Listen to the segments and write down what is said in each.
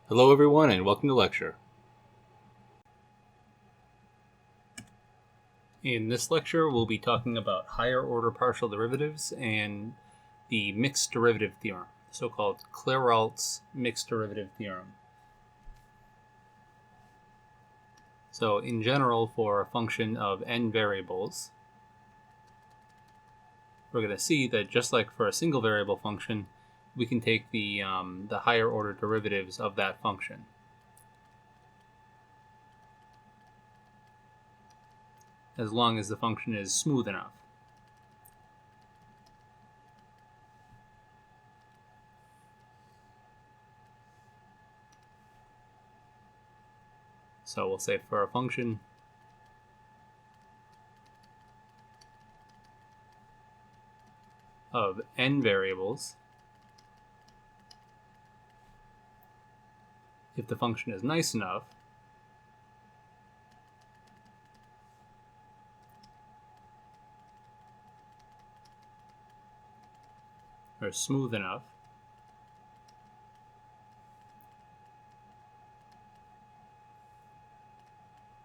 Hello everyone and welcome to lecture. In this lecture we'll be talking about higher order partial derivatives and the mixed derivative theorem, the so-called Clairauts mixed derivative theorem. So in general, for a function of n variables, we're going to see that just like for a single variable function, we can take the higher order derivatives of that function. As long as the function is smooth enough. So we'll say for a function of n variables, if the function is nice enough, or smooth enough,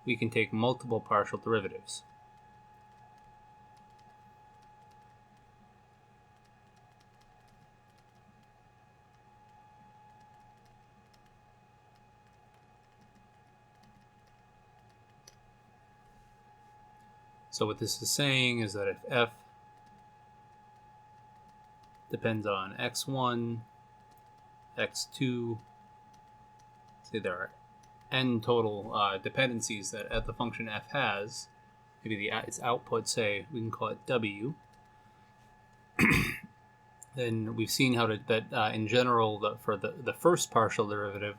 we can take multiple partial derivatives. So what this is saying is that if f depends on x1, x2, say there are n total dependencies that the function f has, maybe its output, say we can call it w, then we've seen how that in general for the first partial derivative,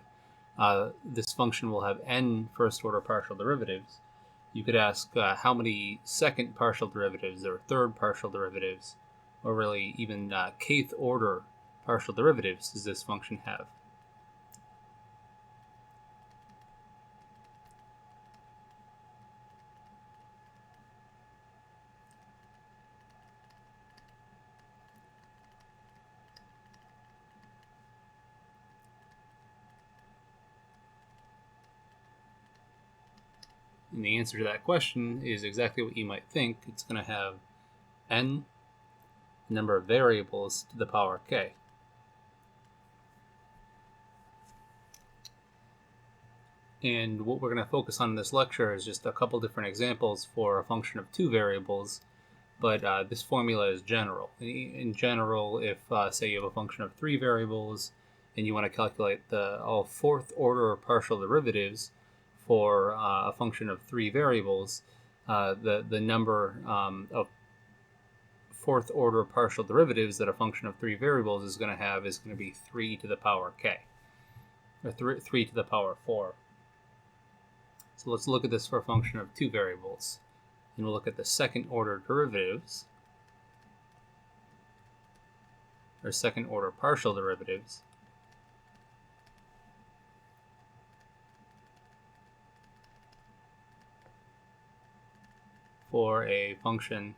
this function will have n first order partial derivatives. You could ask how many second partial derivatives or third partial derivatives, or really even kth order partial derivatives does this function have? And the answer to that question is exactly what you might think. It's going to have n number of variables to the power k. And what we're going to focus on in this lecture is just a couple different examples for a function of two variables, but this formula is general. In general, if say you have a function of three variables and you want to calculate all fourth order partial derivatives for a function of three variables, the number of fourth order partial derivatives that a function of three variables is going to have is going to be 3 to the power k, or 3 to the power 4. So let's look at this for a function of two variables, and we'll look at the second order derivatives, or second order partial derivatives, for a function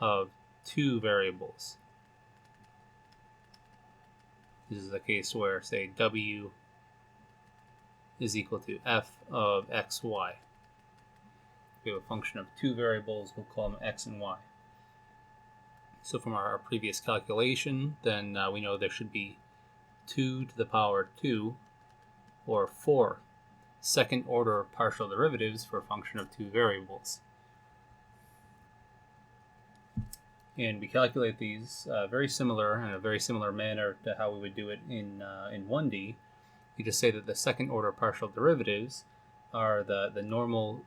of two variables. This is a case where, say, w is equal to f of x, y. We have a function of two variables, we'll call them x and y. So from our previous calculation, then we know there should be 2 to the power 2, or 4 second order partial derivatives for a function of two variables. And we calculate these very similar, in a very similar manner to how we would do it in 1D. You just say that the second order partial derivatives are the normal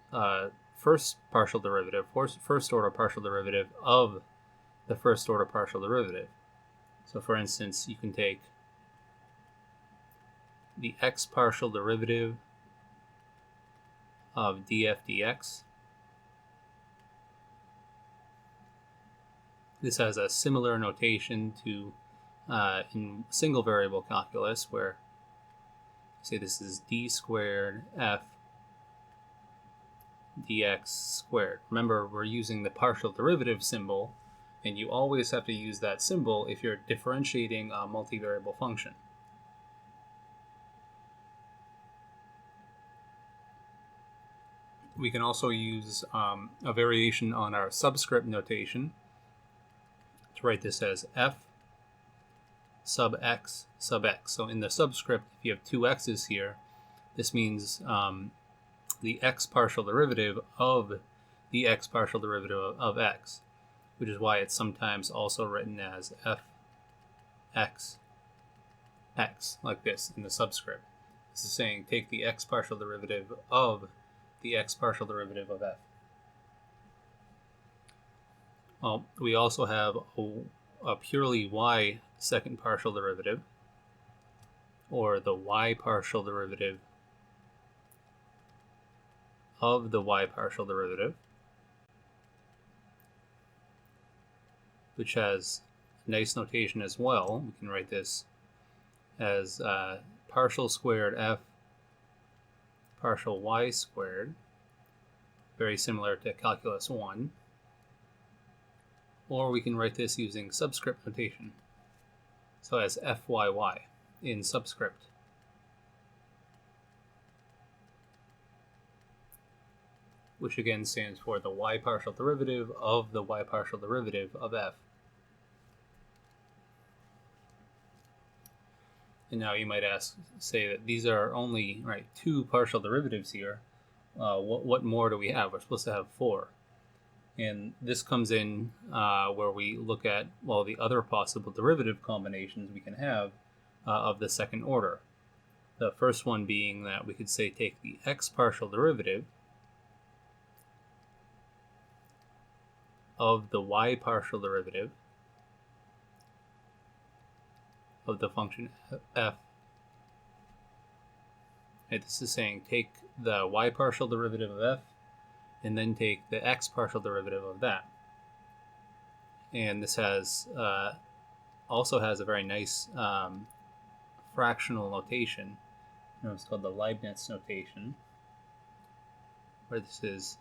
first partial derivative, first order partial derivative of the first order partial derivative. So for instance, you can take the x partial derivative of df dx. This has a similar notation to in single variable calculus, where say this is d squared f dx squared. Remember, we're using the partial derivative symbol And you always have to use that symbol if you're differentiating a multivariable function. We can also use a variation on our subscript notation to write this as f sub x sub x. So in the subscript, if you have two x's here, this means the x partial derivative of the x partial derivative of x, which is why it's sometimes also written as f x x, like this in the subscript. This is saying take the x partial derivative of the x partial derivative of f. Well, we also have a purely y second partial derivative, or the y partial derivative of the y partial derivative, which has nice notation as well. We can write this as partial squared f partial y squared, very similar to calculus 1. Or we can write this using subscript notation, so as fyy in subscript. Which again stands for the y partial derivative of the y partial derivative of f. And now you might say that these are only two partial derivatives here. What more do we have? We're supposed to have 4. And this comes in where we look at, well, the other possible derivative combinations we can have of the second order. The first one being that we could say take the x partial derivative of the y partial derivative of the function f. And this is saying take the y partial derivative of f and then take the x partial derivative of that. And this has also has a very nice fractional notation. It's called the Leibniz Notation, where this is,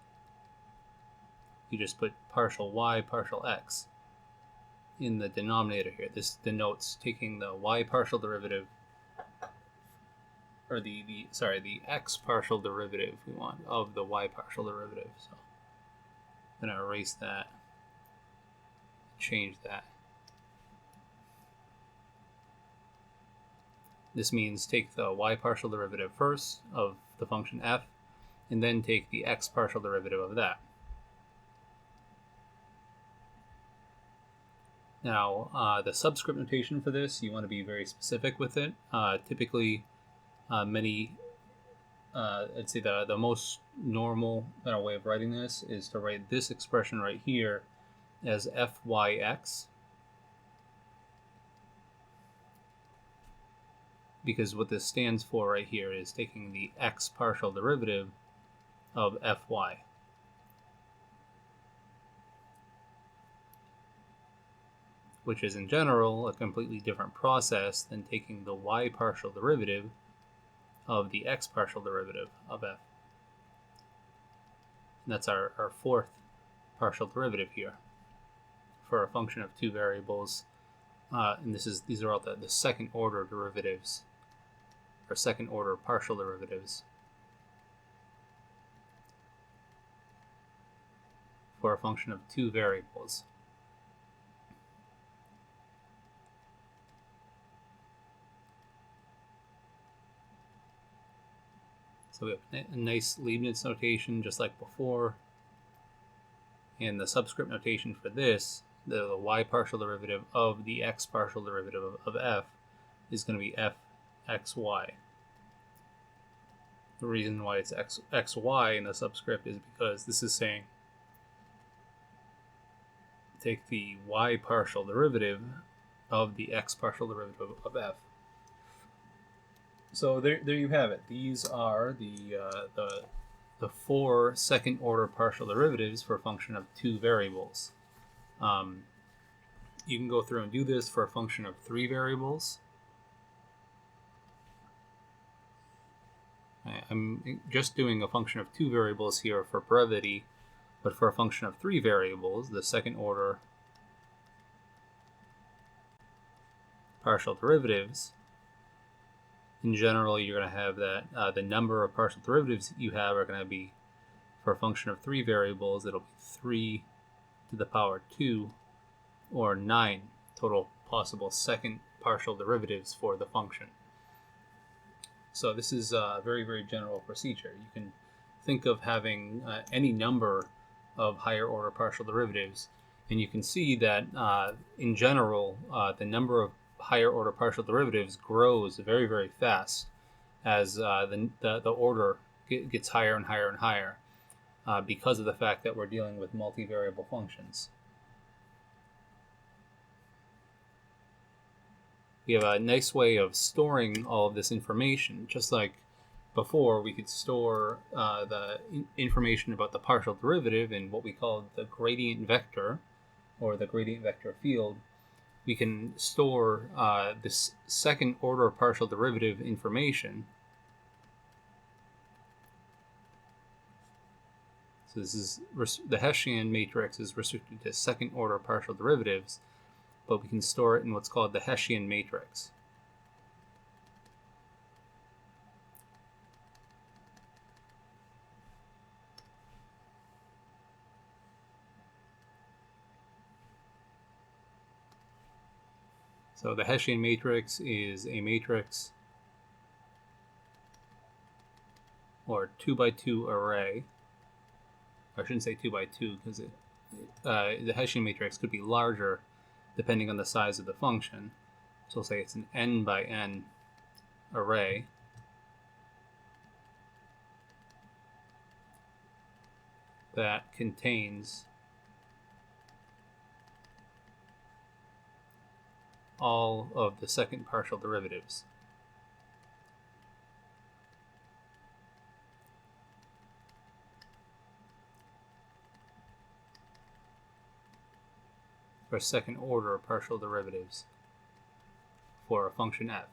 you just put partial y, partial x in the denominator here. This denotes taking the y partial derivative, or the x partial derivative we want of the y partial derivative. So I'm going to erase that, change that. This means take the y partial derivative first of the function f, and then take the x partial derivative of that. Now, the subscript notation for this, you want to be very specific with it. Typically, I'd say the most normal way of writing this is to write this expression right here as fyx, because what this stands for right here is taking the x partial derivative of fy. Which is in general a completely different process than taking the y partial derivative of the x partial derivative of f. And that's our fourth partial derivative here for a function of two variables. And these are all the second order derivatives, or second order partial derivatives for a function of two variables. So we have a nice Leibniz notation just like before. And the subscript notation for this, the y partial derivative of the x partial derivative of f, is going to be fxy. The reason why it's xy in the subscript is because this is saying take the y partial derivative of the x partial derivative of f. So there you have it. These are the four second order partial derivatives for a function of two variables. You can go through and do this for a function of three variables. I'm just doing a function of two variables here for brevity, but for a function of three variables, the second order partial derivatives, in general, you're going to have that the number of partial derivatives you have are going to be, for a function of 3 variables, it'll be 3 to the power 2, or 9 total possible second partial derivatives for the function. So this is a very, very general procedure. You can think of having any number of higher order partial derivatives, and you can see that in general, the number of higher order partial derivatives grows very, very fast as the order gets higher and higher and higher because of the fact that we're dealing with multivariable functions. We have a nice way of storing all of this information. Just like before, we could store the information about the partial derivative in what we call the gradient vector, or the gradient vector field. We can store this second order partial derivative information. So this is the Hessian matrix is restricted to second order partial derivatives, but we can store it in what's called the Hessian matrix. So the Hessian matrix is a matrix or 2x2 array. I shouldn't say 2x2 because the Hessian matrix could be larger depending on the size of the function. So we'll say it's an n by n array. That contains all of the second partial derivatives. Or second order partial derivatives for a function f.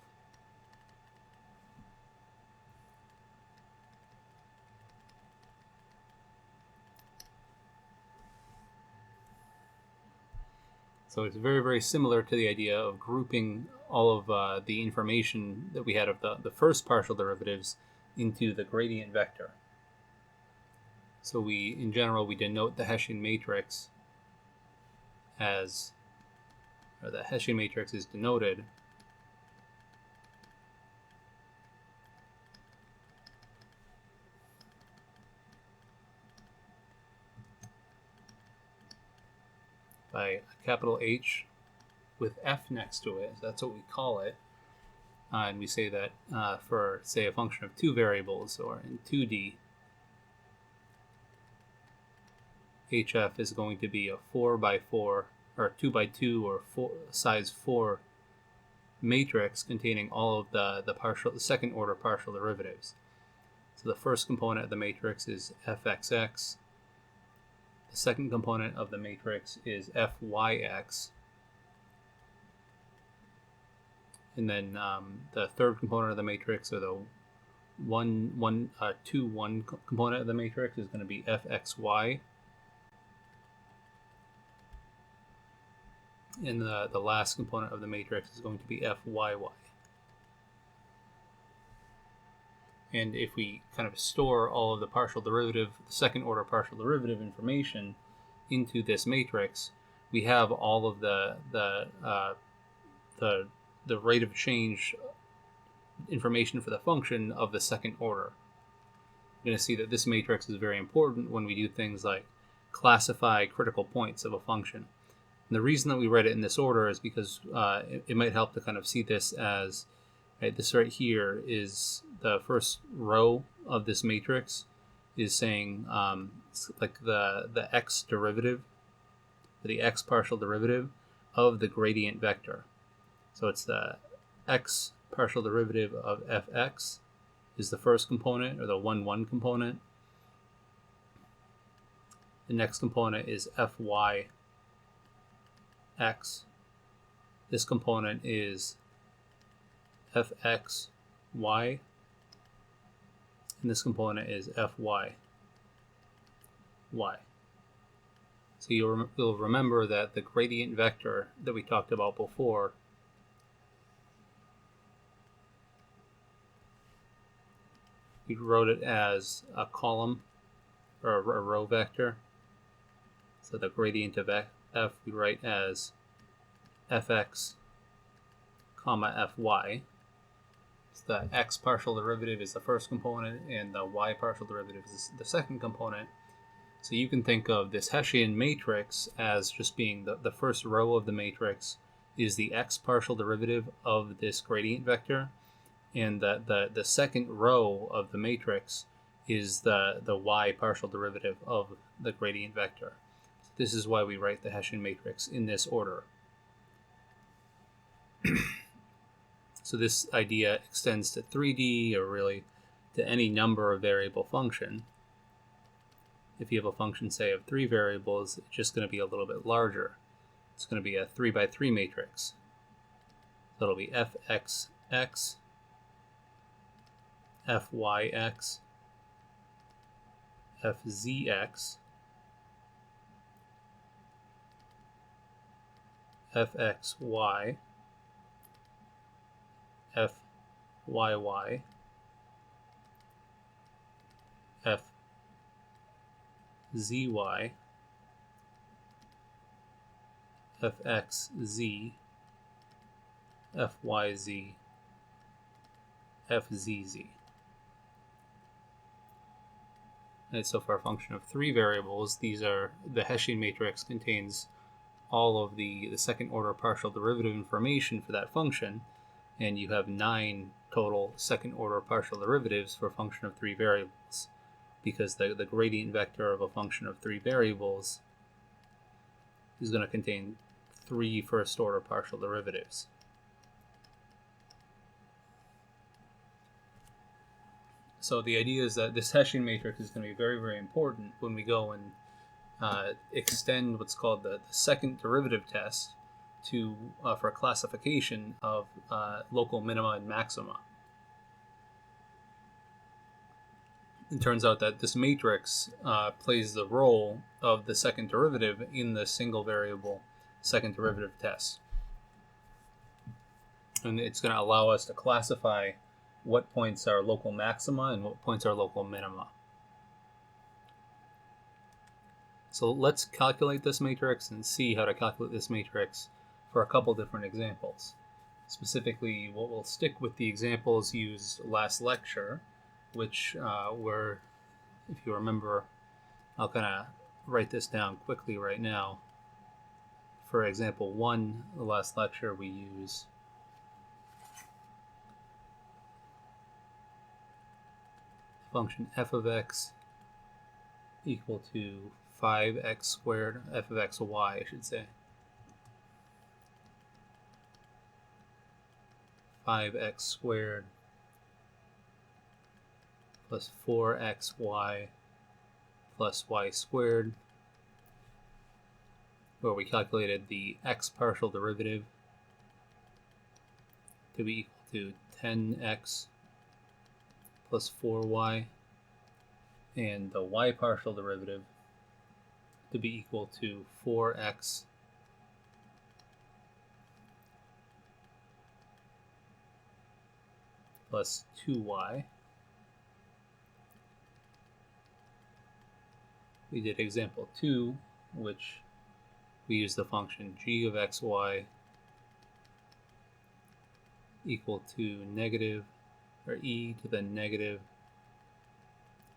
So it's very, very similar to the idea of grouping all of the information that we had of the first partial derivatives into the gradient vector. So in general, we denote the Hessian matrix as, or the Hessian matrix is denoted by a capital H with F next to it. That's what we call it. And we say that for, say, a function of 2 variables, or in 2D, HF is going to be a 4x4 or 2x2 or size 4 matrix containing all of the second order partial derivatives. So the first component of the matrix is fxx. The second component of the matrix is fyx. And then the third component of the matrix, or the 2, 1 component of the matrix, is going to be fxy. And the last component of the matrix is going to be fyy. And if we kind of store all of the partial derivative, the second order partial derivative information into this matrix, we have all of the rate of change information for the function of the second order. You're going to see that this matrix is very important when we do things like classify critical points of a function. And the reason that we write it in this order is because it might help to kind of see this as, right, this right here is the first row of this matrix is saying like the x derivative, the x partial derivative of the gradient vector. So it's the x partial derivative of fx is the first component, or the 1, 1 component. The next component is fyx. This component is fxy, and this component is fyy. So you'll remember that the gradient vector that we talked about before we wrote it as a column or a row vector. So the gradient of f we write as fx comma fy. So the x partial derivative is the first component and the y partial derivative is the second component. So you can think of this Hessian matrix as just being the first row of the matrix is the x partial derivative of this gradient vector, and the second row of the matrix is the y partial derivative of the gradient vector. So this is why we write the Hessian matrix in this order. So this idea extends to 3D, or really to any number of variable function. If you have a function, say, of 3 variables, it's just going to be a little bit larger. It's going to be a 3 by 3 matrix. So it'll be fxx, fyx, fzx, fxy, fyy, fzy, fxz, fyz, fzz. And so for a function of 3 variables, these are the Hessian matrix contains all of the second order partial derivative information for that function, and you have 9 total second order partial derivatives for a function of 3 variables, because the gradient vector of a function of 3 variables is going to contain 3 first order partial derivatives. So the idea is that this Hessian matrix is going to be very, very important when we go and extend what's called the second derivative test to for classification of local minima and maxima. It turns out that this matrix plays the role of the second derivative in the single variable second derivative test. And it's going to allow us to classify what points are local maxima and what points are local minima. So let's calculate this matrix and see how to calculate this matrix for a couple different examples. Specifically, we'll stick with the examples used last lecture, which were, if you remember, I'll kind of write this down quickly right now. For example 1, the last lecture, we use function f of x equal to 5x squared, f of x y, I should say. 5x squared plus 4xy plus y squared, where we calculated the x partial derivative to be equal to 10x plus 4y, and the y partial derivative to be equal to 4x plus 2y. We did example 2, which we used the function g of xy equal to negative, or e to the negative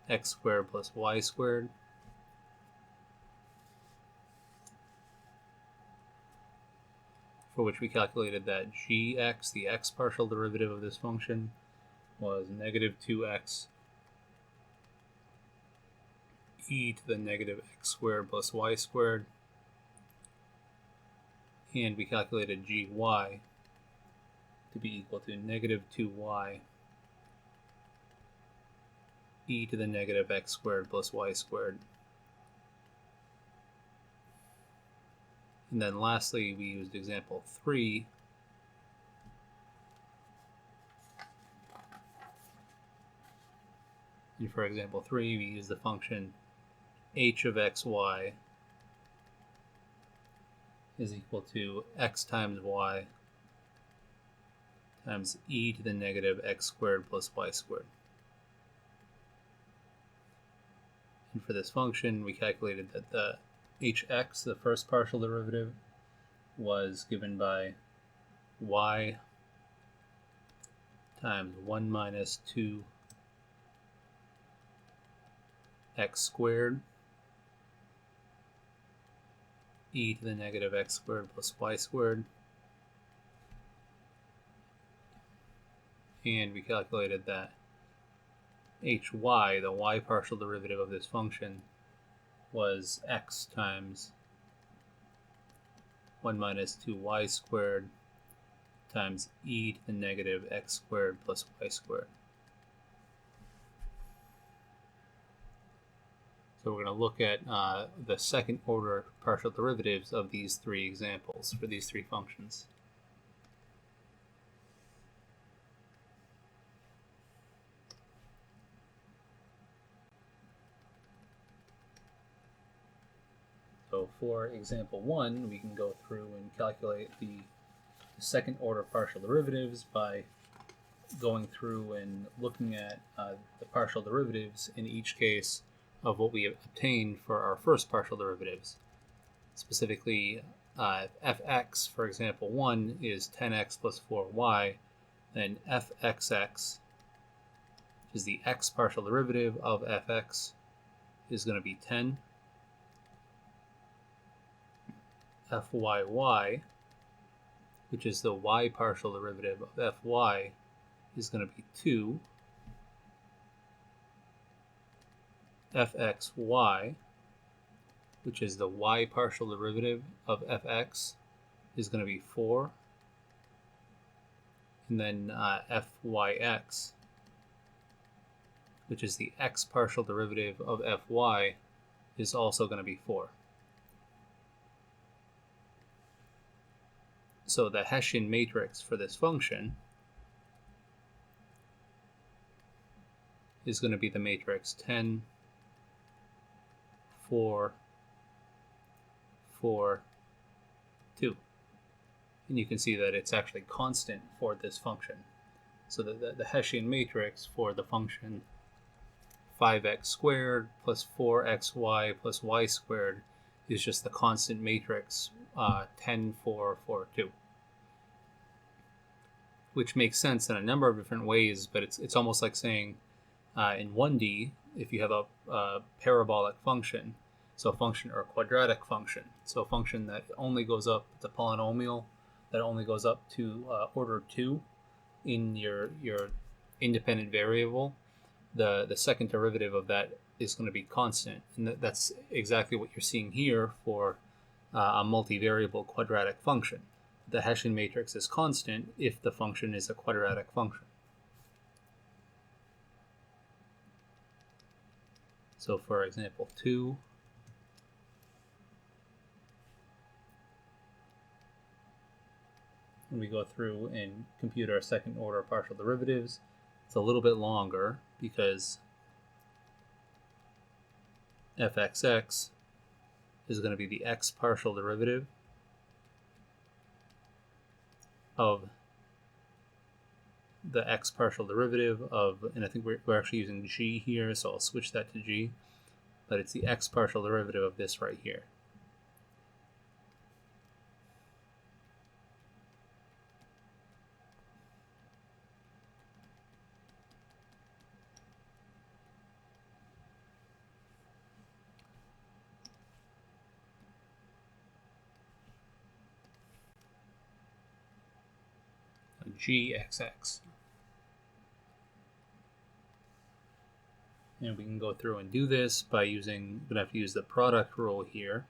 x squared plus y squared. For which we calculated that gx, the x partial derivative of this function, was negative 2x e to the negative x squared plus y squared. And we calculated gy to be equal to negative 2y e to the negative x squared plus y squared. And then lastly, we used example 3, and for example 3, we use the function h of xy is equal to x times y times e to the negative x squared plus y squared. And for this function, we calculated that the hx, the first partial derivative, was given by y times 1 minus 2 x squared e to the negative x squared plus y squared. And we calculated that hy, the y partial derivative of this function, was x times 1 minus 2y squared times e to the negative x squared plus y squared. So we're going to look at the second order partial derivatives of these three examples for these three functions. So for example 1, we can go through and calculate the second order partial derivatives by going through and looking at the partial derivatives in each case of what we have obtained for our first partial derivatives. Specifically, fx, for example 1, is 10x plus 4y, then fxx, which is the x partial derivative of fx, is going to be 10. Fyy, which is the y partial derivative of fy, is going to be 2. Fxy, which is the y partial derivative of fx, is going to be 4. And then fyx, which is the x partial derivative of fy, is also going to be 4. So the Hessian matrix for this function is going to be the matrix 10, 4, 4, 2. And you can see that it's actually constant for this function. So the Hessian matrix for the function 5x squared plus 4xy plus y squared is just the constant matrix 10, 4, 4, 2. Which makes sense in a number of different ways, but it's almost like saying in 1D, if you have a parabolic function, so a function or a quadratic function, so a function that only goes up, it's a polynomial that only goes up to order 2 in your independent variable, the second derivative of that is going to be constant. And that's exactly what you're seeing here for a multivariable quadratic function. The Hessian matrix is constant if the function is a quadratic function. So for example 2, when we go through and compute our second order partial derivatives, it's a little bit longer because fxx is going to be the x partial derivative of the x partial derivative of, and I think we're actually using g here, so I'll switch that to g, but it's the x partial derivative of this right here. Gxx. And we can go through and do this by using, we're going to have to use the product rule here.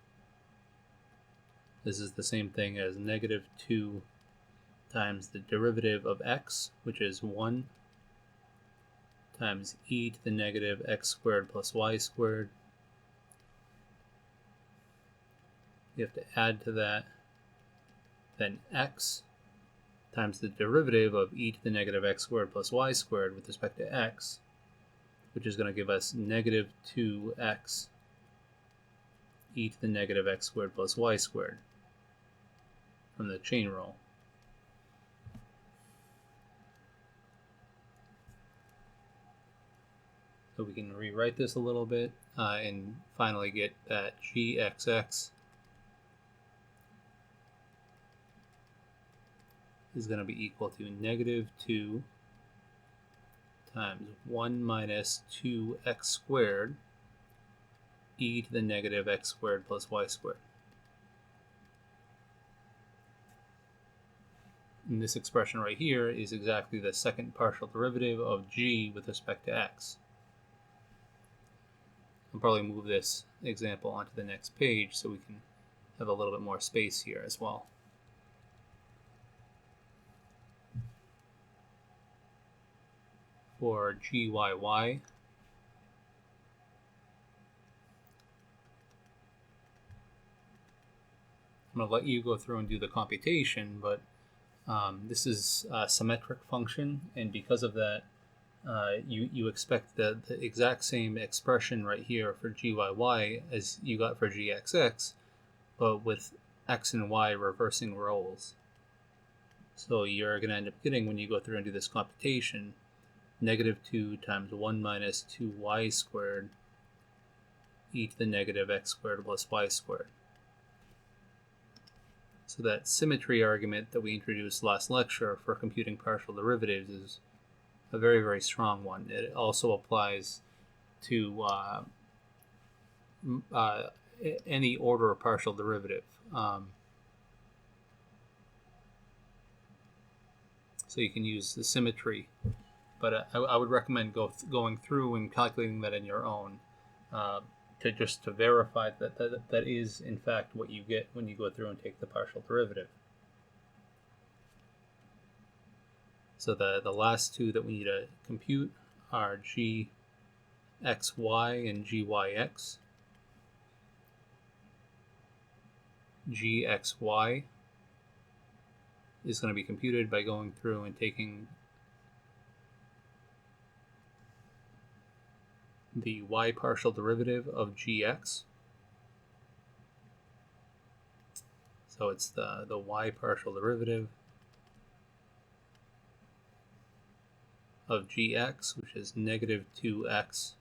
This is the same thing as negative 2 times the derivative of x, which is 1, times e to the negative x squared plus y squared. You have to add to that, then x times the derivative of e to the negative x squared plus y squared with respect to x, which is going to give us negative 2x e to the negative x squared plus y squared from the chain rule. So So we can rewrite this a little bit and finally get that gxx is going to be equal to negative 2 times 1 minus 2x squared e to the negative x squared plus y squared. And this expression right here is exactly the second partial derivative of g with respect to x. I'll probably move this example onto the next page so we can have a little bit more space here as well. For gyy, I'm going to let you go through and do the computation, but this is a symmetric function, and because of that, you expect the exact same expression right here for gyy as you got for gxx, but with x and y reversing roles. So you're going to end up getting, when you go through and do this computation, negative 2 times 1 minus 2y squared e to the negative x squared plus y squared. So that symmetry argument that we introduced last lecture for computing partial derivatives is a very, very strong one. It also applies to any order of partial derivative. So you can use the symmetry, but I would recommend going through and calculating that in your own to verify that is in fact what you get when you go through and take the partial derivative. So the last two that we need to compute are gxy and gyx. Gxy is going to be computed by going through and taking the y partial derivative of gx. So it's the y partial derivative of gx, which is negative 2x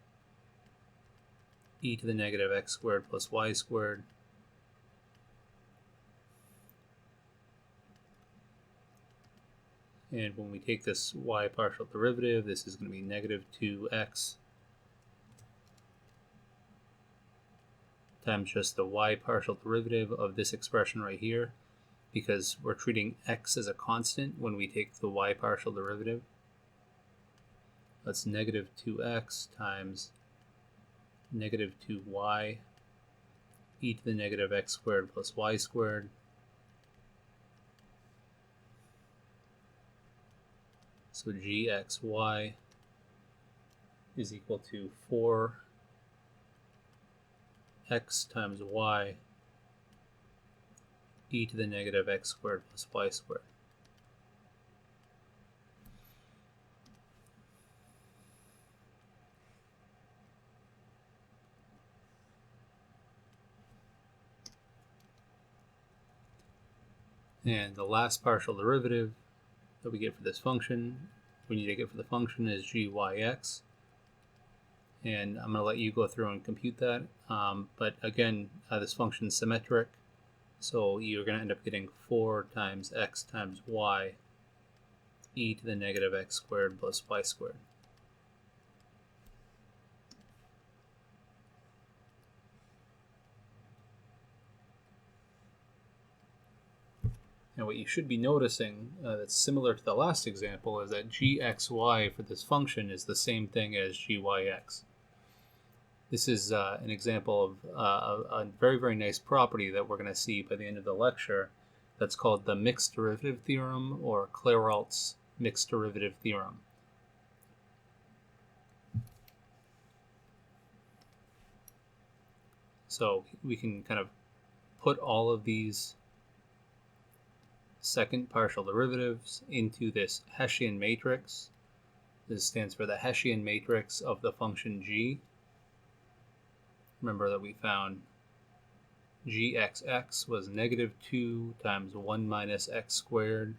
e to the negative x squared plus y squared and when we take this y partial derivative, this is going to be negative 2x times just the y partial derivative of this expression right here, because we're treating x as a constant when we take the y partial derivative. That's negative 2x times negative 2y e to the negative x squared plus y squared. So gxy is equal to 4x times y e to the negative x squared plus y squared. And the last partial derivative that we get for this function, we need to get for the function, is gyx. And I'm going to let you go through and compute that. But again, this function is symmetric, so you're going to end up getting 4 times x times y e to the negative x squared plus y squared. Now what you should be noticing that's similar to the last example is that gxy for this function is the same thing as gyx. This is an example of a very, very nice property that we're going to see by the end of the lecture that's called the mixed derivative theorem, or Clairauts mixed derivative theorem. So we can kind of put all of these second partial derivatives into this Hessian matrix. This stands for the Hessian matrix of the function g. Remember that we found gxx was negative 2 times 1 minus x squared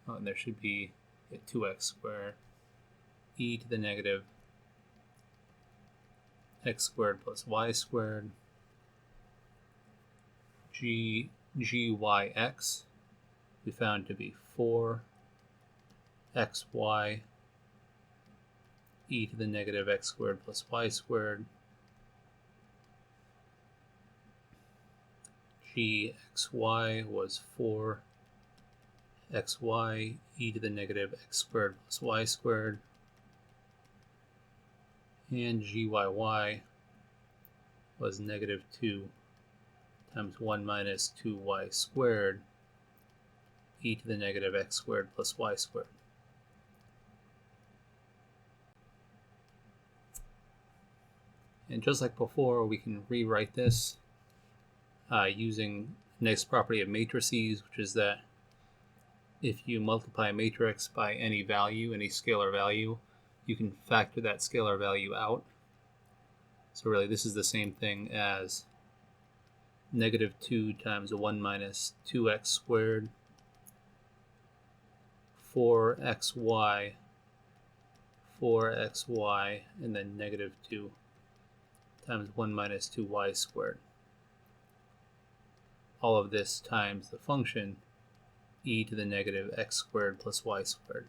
Oh, and there should be 2x squared e to the negative x squared plus y squared gyx we found to be 4xy e to the negative x squared plus y squared gxy was 4xy e to the negative x squared plus y squared, and gyy was negative 2 times 1 minus 2y squared e to the negative x squared plus y squared. And just like before, we can rewrite this using the next property of matrices, which is that if you multiply a matrix by any value, any scalar value, you can factor that scalar value out. So really this is the same thing as negative 2 times 1 minus 2x squared 4xy, and then negative 2 times 1 minus 2y squared. All of this times the function e to the negative x squared plus y squared.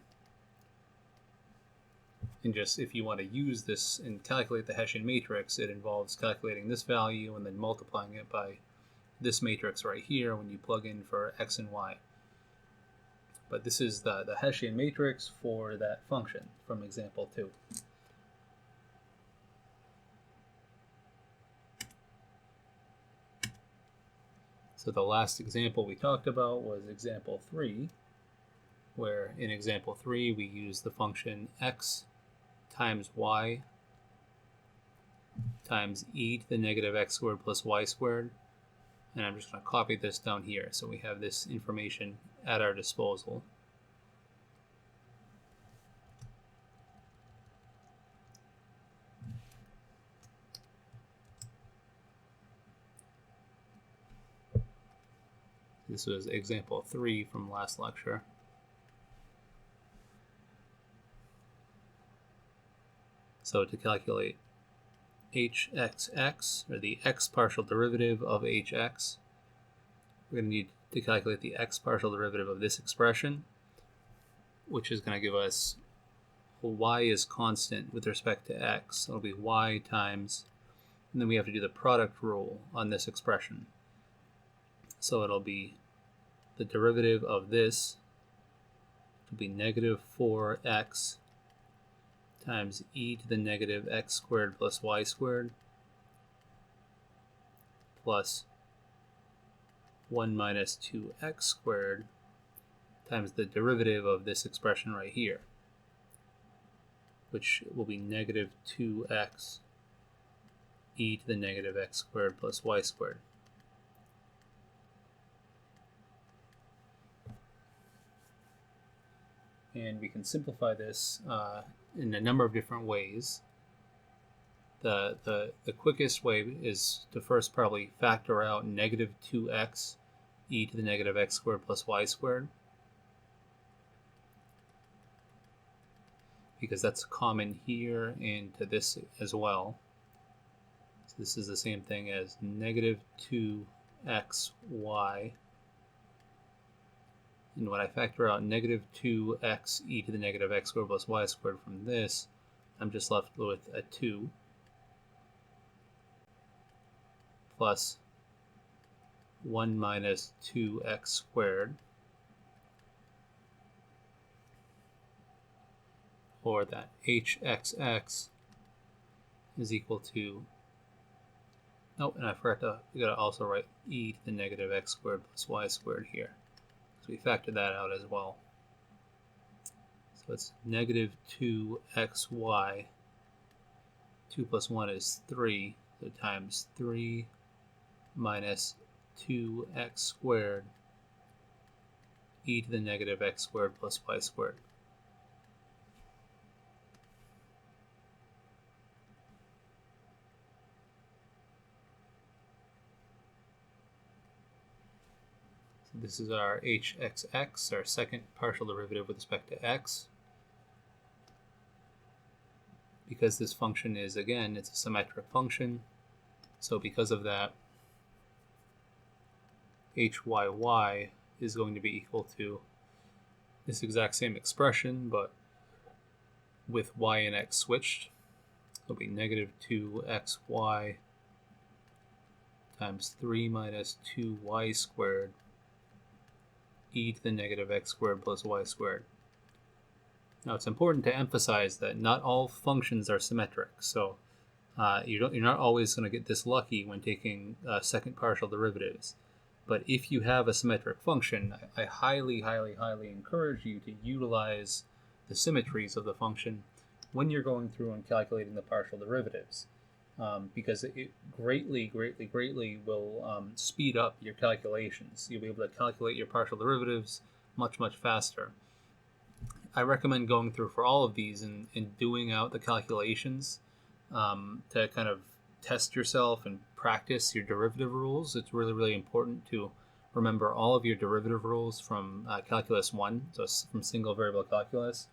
And just if you want to use this and calculate the Hessian matrix, it involves calculating this value and then multiplying it by this matrix right here when you plug in for x and y. But this is the Hessian matrix for that function from example 2. So the last example we talked about was example 3, where in example 3 we use the function x times y times e to the negative x squared plus y squared. And I'm just going to copy this down here so we have this information at our disposal. This was example 3 from last lecture. So to calculate hxx, or the x partial derivative of hx, we're going to need to calculate the x partial derivative of this expression, which is going to give us y is constant with respect to x. It'll be y times, and then we have to do the product rule on this expression. So it'll be the derivative of this will be negative 4x times e to the negative x squared plus y squared plus 1 minus 2x squared times the derivative of this expression right here, which will be negative 2x e to the negative x squared plus y squared. And we can simplify this in a number of different ways. The quickest way is to first probably factor out negative 2x e to the negative x squared plus y squared, because that's common here and to this as well. So this is the same thing as negative 2xy. And when I factor out negative 2x e to the negative x squared plus y squared from this, I'm just left with a 2 plus 1 minus 2x squared, or that hxx is equal to, oh, and I forgot to, we gotta also write e to the negative x squared plus y squared here. So we factor that out as well. So it's negative 2xy, 2 plus 1 is 3, so times 3 minus 2x squared e to the negative x squared plus y squared. So this is our hxx, our second partial derivative with respect to x. Because this function is, again, it's a symmetric function, so because of that, hyy is going to be equal to this exact same expression, but with y and x switched. It'll be negative 2xy times 3 minus 2y squared e to the negative x squared plus y squared. Now it's important to emphasize that not all functions are symmetric, so you're not always going to get this lucky when taking second partial derivatives. But if you have a symmetric function, I highly, highly, highly encourage you to utilize the symmetries of the function when you're going through and calculating the partial derivatives, because it greatly, greatly, greatly will speed up your calculations. You'll be able to calculate your partial derivatives much, much faster. I recommend going through for all of these and doing out the calculations to kind of test yourself and practice your derivative rules. It's really, really important to remember all of your derivative rules from Calculus 1, so from single variable calculus,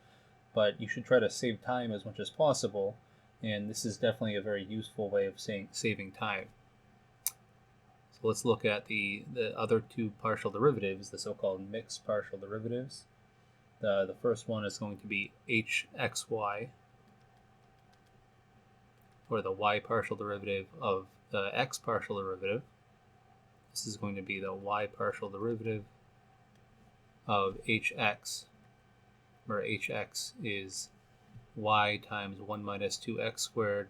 but you should try to save time as much as possible, and this is definitely a very useful way of saving time. So let's look at the other two partial derivatives, the so-called mixed partial derivatives. The first one is going to be hxy, or the y partial derivative of the x partial derivative. This is going to be the y partial derivative of hx, where hx is y times 1 minus 2x squared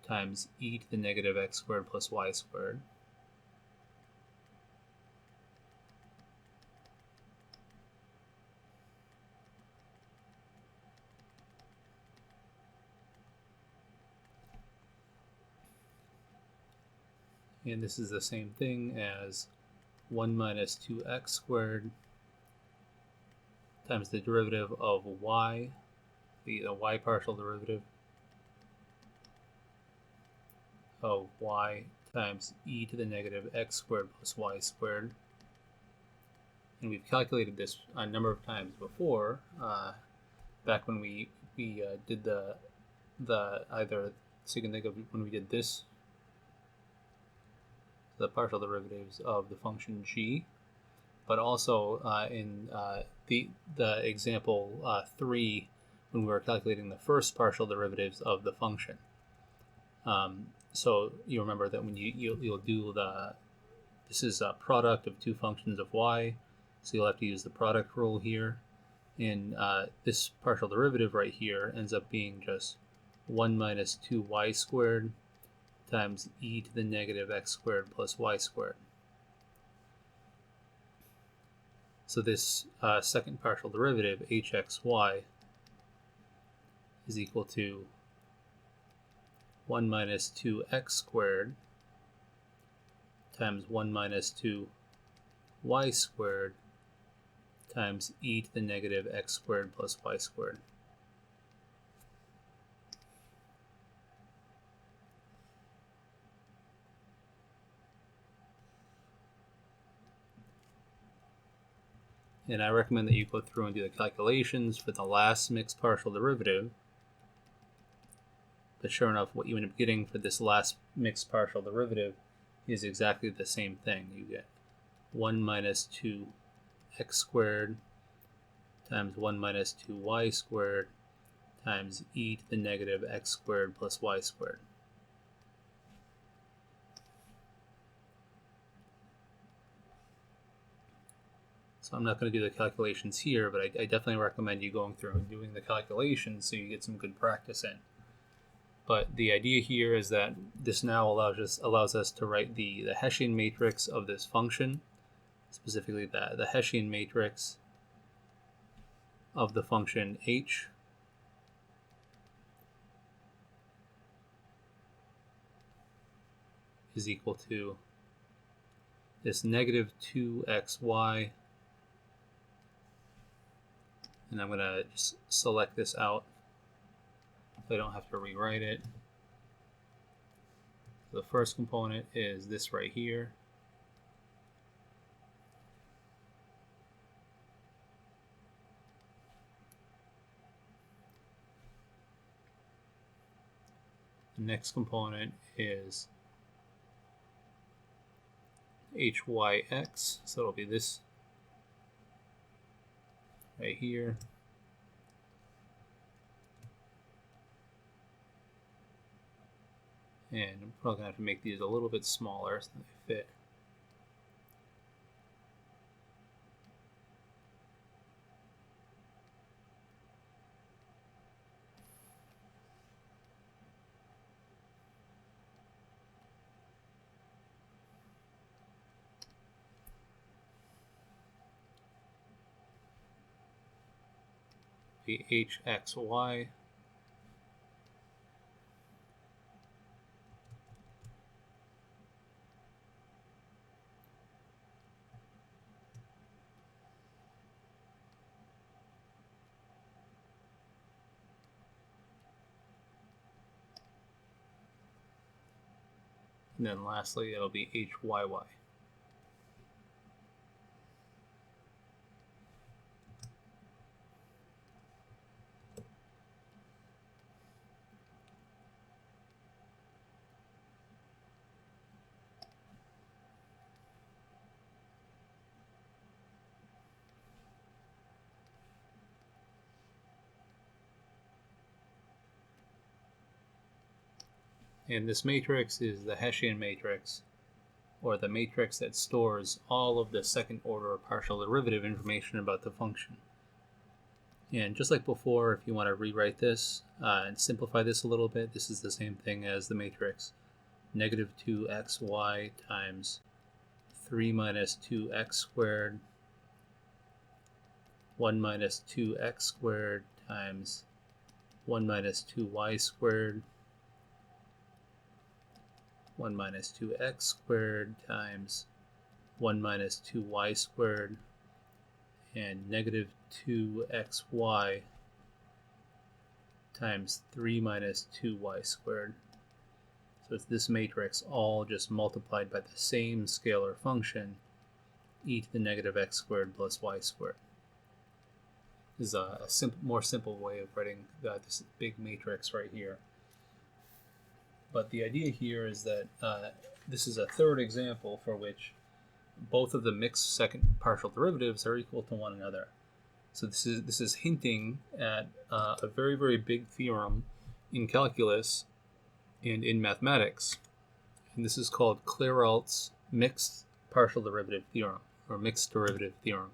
times e to the negative x squared plus y squared. And this is the same thing as 1 minus 2x squared times the derivative of y, the y partial derivative of y times e to the negative x squared plus y squared. And we've calculated this a number of times before, back when we did the either, so you can think of when we did this, the partial derivatives of the function g, but also in the example 3, when we were calculating the first partial derivatives of the function. So you remember that when you'll do this is a product of two functions of y, so you'll have to use the product rule here, and this partial derivative right here ends up being just 1 minus 2y squared times e to the negative x squared plus y squared. So this second partial derivative, hxy, is equal to 1 minus 2x squared times 1 minus 2y squared times e to the negative x squared plus y squared. And I recommend that you go through and do the calculations for the last mixed partial derivative. But sure enough, what you end up getting for this last mixed partial derivative is exactly the same thing. You get 1 minus 2x squared times 1 minus 2y squared times e to the negative x squared plus y squared. So I'm not going to do the calculations here, but I definitely recommend you going through and doing the calculations so you get some good practice in. But the idea here is that this now allows us to write the Hessian matrix of this function, specifically the Hessian matrix of the function h is equal to this negative 2xy, and I'm going to just select this out so I don't have to rewrite it. The first component is this right here, The next component is hyx, so it'll be this right here. And I'm probably going to have to make these a little bit smaller so they fit. The hxy. And then lastly, it'll be hyy. And this matrix is the Hessian matrix, or the matrix that stores all of the second order partial derivative information about the function. And just like before, if you want to rewrite this and simplify this a little bit, this is the same thing as the matrix. Negative 2xy times 3 minus 2x squared, 1 minus 2x squared times 1 minus 2y squared, 1 minus 2x squared times 1 minus 2y squared, and negative 2xy times 3 minus 2y squared. So it's this matrix all just multiplied by the same scalar function, e to the negative x squared plus y squared. This is a more simple way of writing this big matrix right here. But the idea here is that this is a third example for which both of the mixed second partial derivatives are equal to one another. So this is hinting at a very, very big theorem in calculus and in mathematics. And this is called Clairauts mixed partial derivative theorem, or mixed derivative theorem.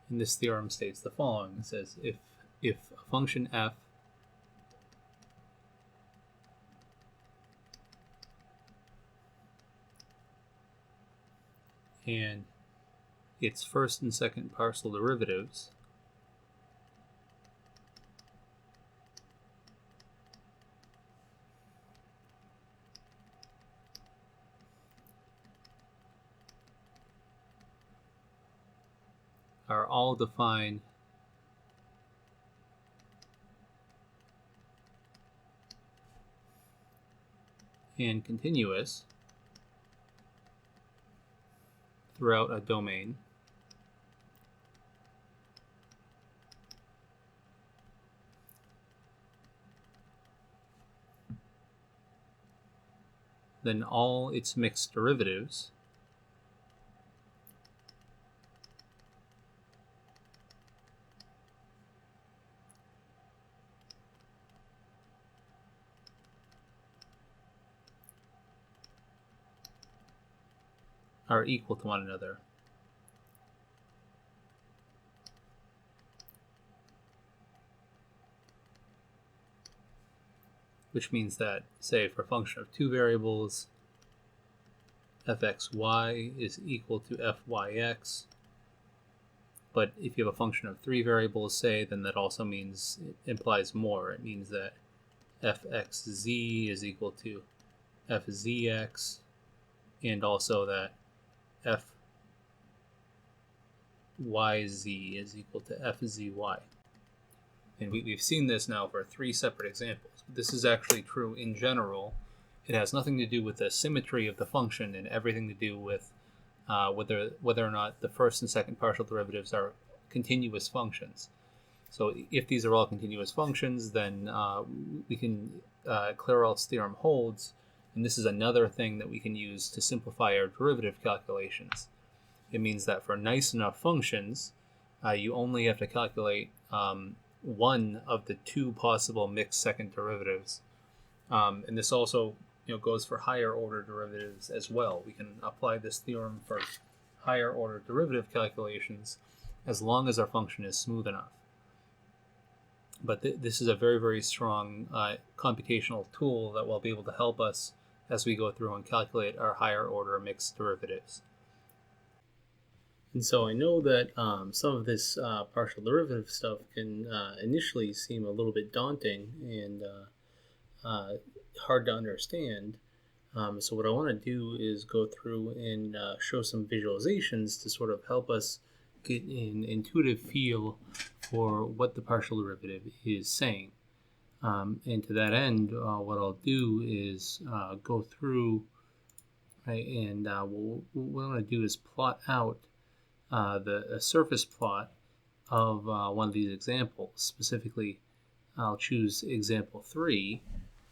And this theorem states the following. It says if a function f and its first and second partial derivatives are all defined and continuous throughout a domain, then all its mixed derivatives are equal to one another. Which means that, say, for a function of two variables, fxy is equal to fyx, but if you have a function of three variables, say, then that also means, it implies more. It means that fxz is equal to fzx, and also that fyz is equal to fzy. And we've seen this now for 3 separate examples. But this is actually true in general. It has nothing to do with the symmetry of the function and everything to do with whether or not the first and second partial derivatives are continuous functions. So if these are all continuous functions, then we can Clairaut's theorem holds, and this is another thing that we can use to simplify our derivative calculations. It means that for nice enough functions, you only have to calculate one of the 2 possible mixed second derivatives, and this also goes for higher order derivatives as well. We can apply this theorem for higher order derivative calculations as long as our function is smooth enough. But this is a very, very strong computational tool that will be able to help us as we go through and calculate our higher order mixed derivatives. And so I know that some of this partial derivative stuff can initially seem a little bit daunting and hard to understand. So what I want to do is go through and show some visualizations to sort of help us get an intuitive feel for what the partial derivative is saying. And to that end, what I'll do is go through, right, and what I'm going to do is plot out a surface plot of one of these examples. Specifically, I'll choose example 3,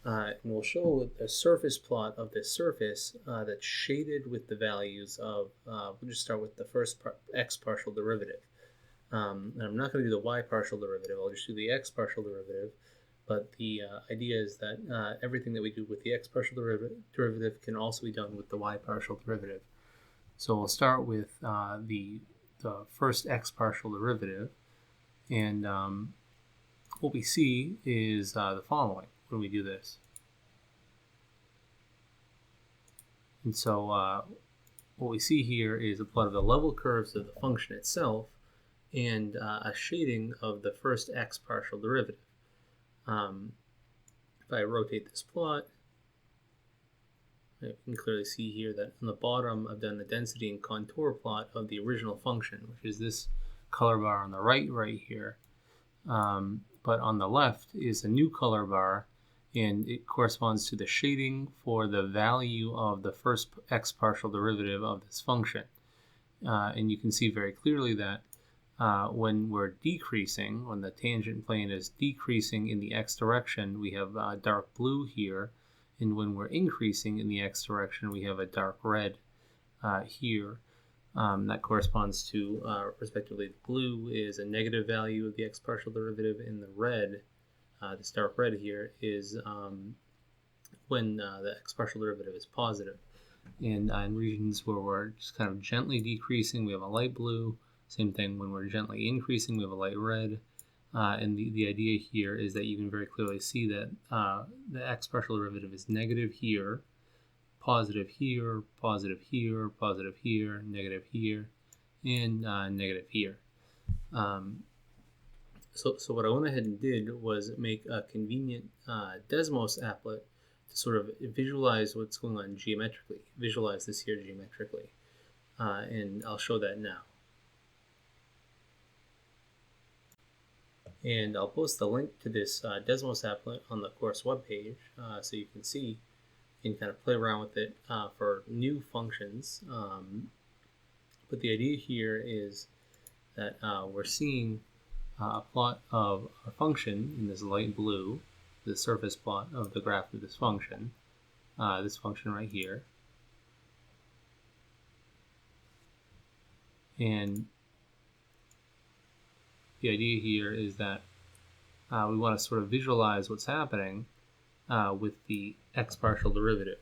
and we'll show a surface plot of this surface that's shaded with the values of, we'll just start with the first x partial derivative. And I'm not going to do the y partial derivative, I'll just do the x partial derivative. But the idea is that everything that we do with the x partial derivative can also be done with the y partial derivative. So we'll start with the first x partial derivative, and what we see is the following when we do this. And so what we see here is a plot of the level curves of the function itself and a shading of the first x partial derivative. If I rotate this plot, you can clearly see here that on the bottom I've done the density and contour plot of the original function, which is this color bar on the right here. But on the left is a new color bar, and it corresponds to the shading for the value of the first x partial derivative of this function. And you can see very clearly that when we're decreasing, when the tangent plane is decreasing in the x direction, we have dark blue here. And when we're increasing in the x direction, we have a dark red here. That corresponds to, respectively, the blue is a negative value of the x partial derivative, and the red, this dark red here, is when the x partial derivative is positive. And in regions where we're just kind of gently decreasing, we have a light blue. Same thing when we're gently increasing, we have a light red. And the idea here is that you can very clearly see that the x partial derivative is negative here, positive here, positive here, positive here, negative here, and negative here. So what I went ahead and did was make a convenient Desmos applet to sort of visualize what's going on geometrically, visualize this here geometrically. And I'll show that now. And I'll post the link to this Desmos applet on the course webpage so you can see and kind of play around with it for new functions. But the idea here is that we're seeing a plot of our function in this light blue, the surface plot of the graph of this function right here. And the idea here is that we want to sort of visualize what's happening with the x partial derivative.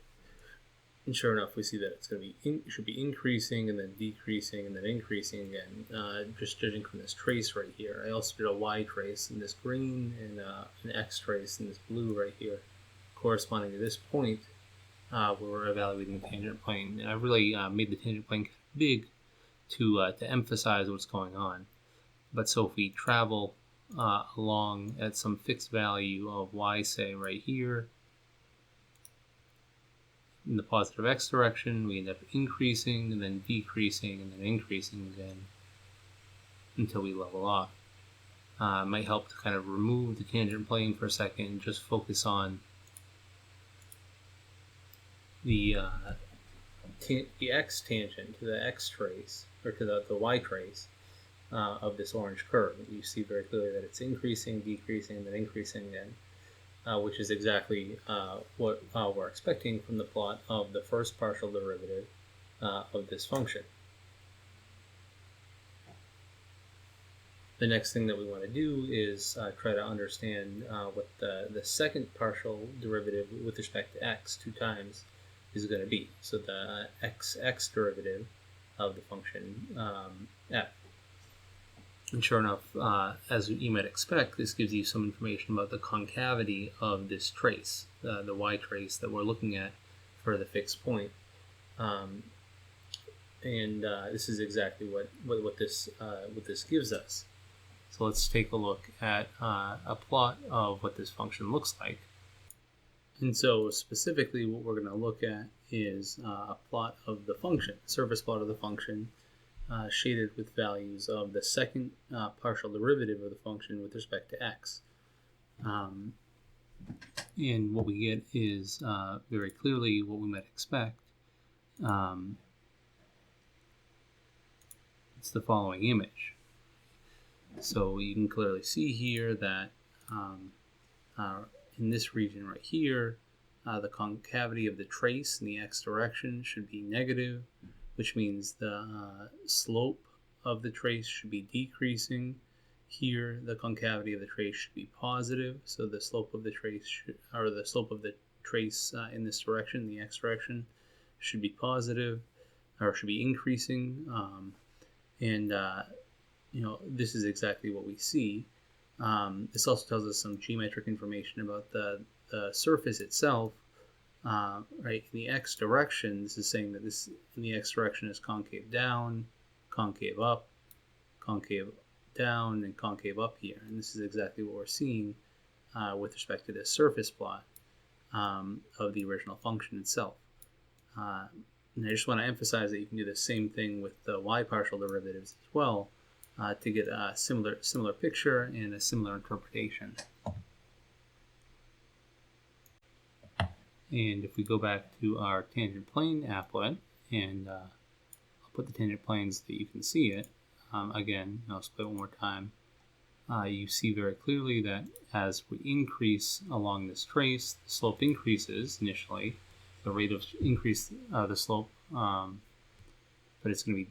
And sure enough, we see that it's going to be should be increasing and then decreasing and then increasing again, just judging from this trace right here. I also did a y trace in this green and an x trace in this blue right here, corresponding to this point where we're evaluating the tangent plane. And I really made the tangent plane big to emphasize what's going on. But so if we travel along at some fixed value of y, say right here, in the positive x direction, we end up increasing and then decreasing and then increasing again until we level off. It might help to kind of remove the tangent plane for a second and just focus on the x tangent to the x trace, or to the y trace of this orange curve. You see very clearly that it's increasing, decreasing, and then increasing again, which is exactly what we're expecting from the plot of the first partial derivative of this function. The next thing that we want to do is try to understand what the second partial derivative with respect to x 2 times is going to be. So the x derivative of the function f. And sure enough, as you might expect, this gives you some information about the concavity of this trace, the y trace that we're looking at for the fixed point. This is exactly what this gives us. So let's take a look at a plot of what this function looks like. And so specifically what we're going to look at is a plot of the function, surface plot of the function, shaded with values of the second partial derivative of the function with respect to x. And what we get is very clearly what we might expect. It's the following image. So you can clearly see here that in this region right here, the concavity of the trace in the x direction should be negative, which means the slope of the trace should be decreasing. Here, the concavity of the trace should be positive, so the slope of the trace in this direction, the x direction, should be positive, or should be increasing. This is exactly what we see. This also tells us some geometric information about the surface itself. Right, in the x direction, this is saying that this in the x direction is concave down, concave up, concave down, and concave up here. And this is exactly what we're seeing with respect to this surface plot of the original function itself. And I just want to emphasize that you can do the same thing with the y partial derivatives as well to get a similar picture and a similar interpretation. And if we go back to our tangent plane applet, and I'll put the tangent plane so that you can see it. Again, I'll split one more time. You see very clearly that as we increase along this trace, the slope increases initially. The rate of increase the slope, but it's going to be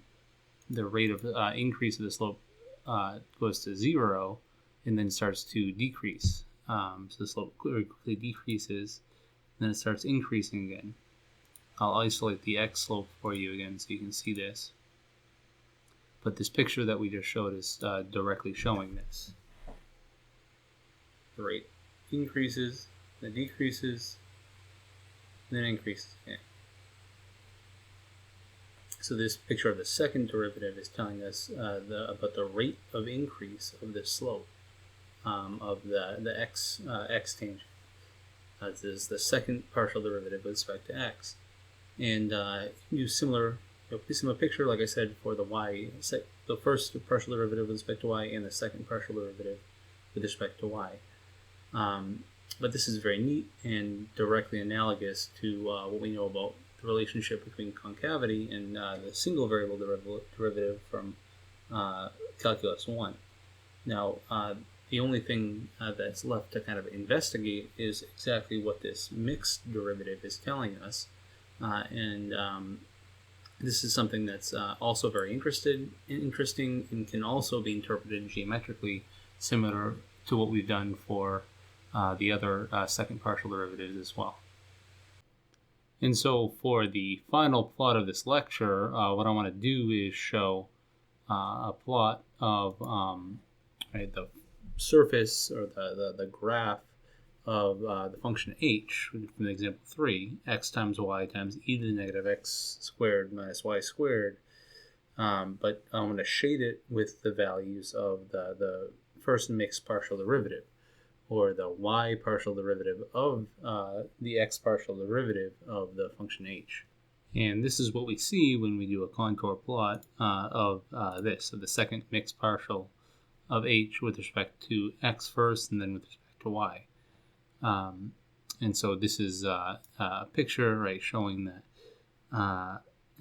the rate of increase of the slope goes to 0 and then starts to decrease. So the slope quickly decreases, and then it starts increasing again. I'll isolate the x slope for you again so you can see this. But this picture that we just showed is directly showing this. The rate increases, then decreases, then increases again. So this picture of the second derivative is telling us about the rate of increase of the slope of the x tangent. This is the second partial derivative with respect to x. And use similar picture, like I said, for the y, the first partial derivative with respect to y and the second partial derivative with respect to y. But this is very neat and directly analogous to what we know about the relationship between concavity and the single variable derivative from calculus 1. Now, the only thing that's left to kind of investigate is exactly what this mixed derivative is telling us. This is something that's also very interesting and can also be interpreted geometrically, similar to what we've done for the other second partial derivatives as well. And so for the final plot of this lecture, what I want to do is show a plot of the surface, or the graph of the function h from example 3, x times y times e to the negative x squared minus y squared. But I'm going to shade it with the values of the first mixed partial derivative, or the y partial derivative of the x partial derivative of the function h. And this is what we see when we do a contour plot of the second mixed partial of h with respect to x first and then with respect to y. And so this is a picture, right, showing that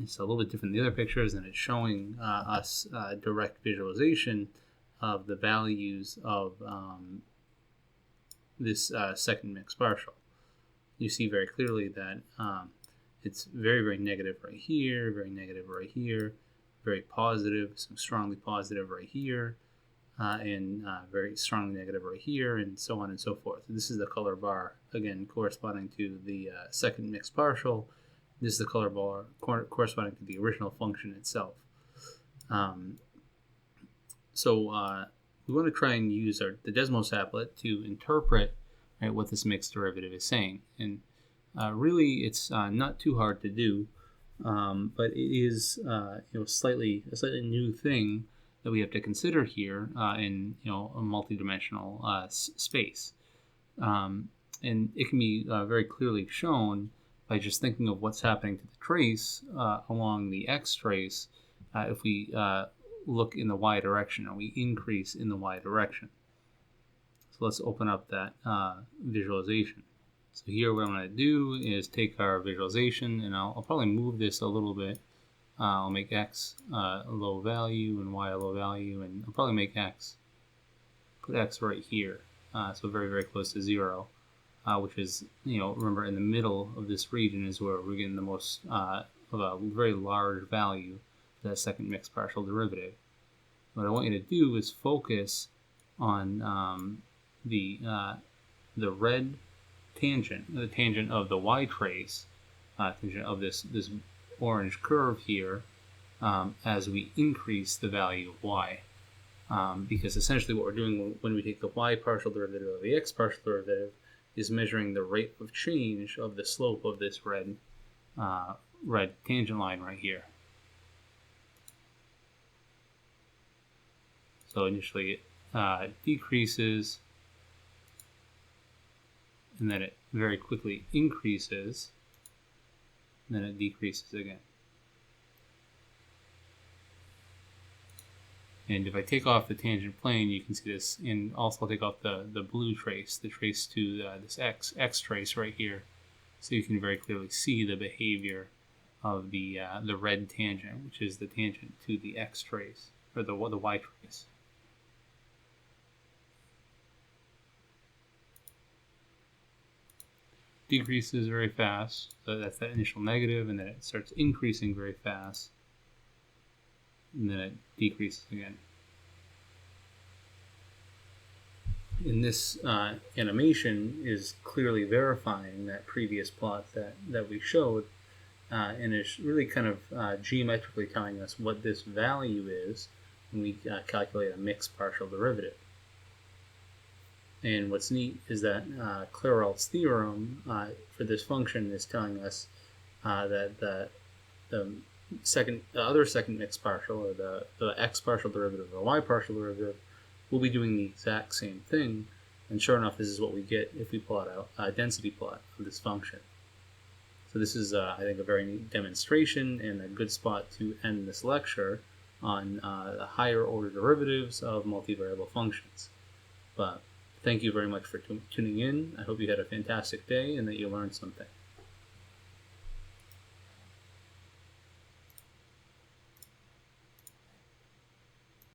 it's a little bit different than the other pictures, and it's showing us direct visualization of the values of this second mixed partial. You see very clearly that it's very, very negative right here, very negative right here, very positive, some strongly positive right here, and very strongly negative right here, and so on and so forth. This is the color bar, again, corresponding to the second mixed partial. This is the color bar corresponding to the original function itself. So we want to try and use the Desmos applet to interpret, right, what this mixed derivative is saying. And really, it's not too hard to do, but it is a slightly new thing that we have to consider here in a multidimensional space. And it can be very clearly shown by just thinking of what's happening to the trace along the x trace if we look in the y direction, or we increase in the y direction. So let's open up that visualization. So here what I'm going to do is take our visualization, and I'll probably move this a little bit. I'll make x a low value and y a low value, and I'll probably make put x right here, so very, very close to 0. Which is, remember, in the middle of this region is where we're getting the most of a very large value for that second mixed partial derivative. What I want you to do is focus on the red tangent, the tangent of the y trace, tangent of this orange curve here, as we increase the value of y. Because essentially what we're doing when we take the y partial derivative of the x partial derivative is measuring the rate of change of the slope of this red tangent line right here. So initially it decreases, and then it very quickly increases, and then it decreases again. And if I take off the tangent plane, you can see this, and also I'll take off the blue trace, the trace to this x trace right here, so you can very clearly see the behavior of the red tangent, which is the tangent to the x trace, or the y trace. Decreases very fast, so that's that initial negative, and then it starts increasing very fast, and then it decreases again. And this animation is clearly verifying that previous plot that we showed, and it's really kind of geometrically telling us what this value is when we calculate a mixed partial derivative. And what's neat is that Clairauts' theorem for this function is telling us that the other second mixed partial, or the x partial derivative or the y partial derivative, will be doing the exact same thing. And sure enough, this is what we get if we plot out a density plot of this function. So this is, I think, a very neat demonstration and a good spot to end this lecture on the higher order derivatives of multivariable functions. But thank you very much for tuning in. I hope you had a fantastic day and that you learned something.